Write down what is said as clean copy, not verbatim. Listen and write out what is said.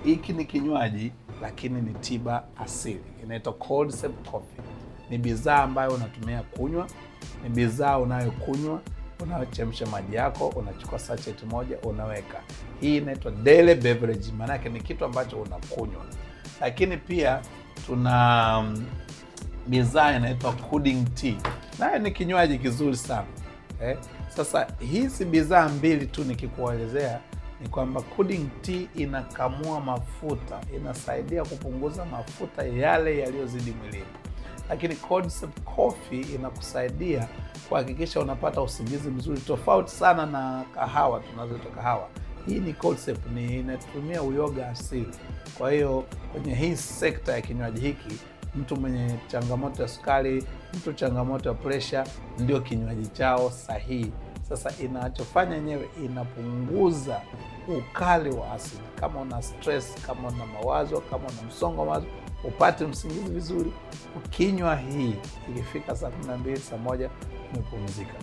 hiki ni kinywaji lakini ni tiba asili, inaitwa Cordyceps Coffee. Ni bidhaa ambayo unatumia kunywa, ni bidhaa unayokunywa, unachemsha maji yako, unachukua sachet moja unaweka. Hii inaitwa daily beverage, maana yake ni kitu ambacho unakunywa. Lakini pia tuna bidhaa inaitwa Cooling Tea, nayo ni kinywaji kizuri sana. Sasa hizi bidhaa mbili tu nikikuelezea ni kwamba Cooling Tea inakamua mafuta, inasaidia kupunguza mafuta yale yaliyozidi mwilini. Lakini Cordyceps Coffee inakusaidia kuhakikisha unapata usingizi mzuri, tofauti sana na kahawa tunazoita kahawa. Hii ni Cordyceps, inatumia uyoga asili. Kwa hiyo kwenye hii sekta ya kinywaji hiki, mtu mwenye changamoto ya sukari, mtu changamoto ya pressure, ndio kinywaji chao sahihi. Sasa inachofanya yenyewe inapunguza ukali wa asili. Kama una stress, kama una mawazo, kama una msongo wa mawazo, upate usingizi vizuri, ukinywa hii ikifika saa 12, saa 1 umepumzika.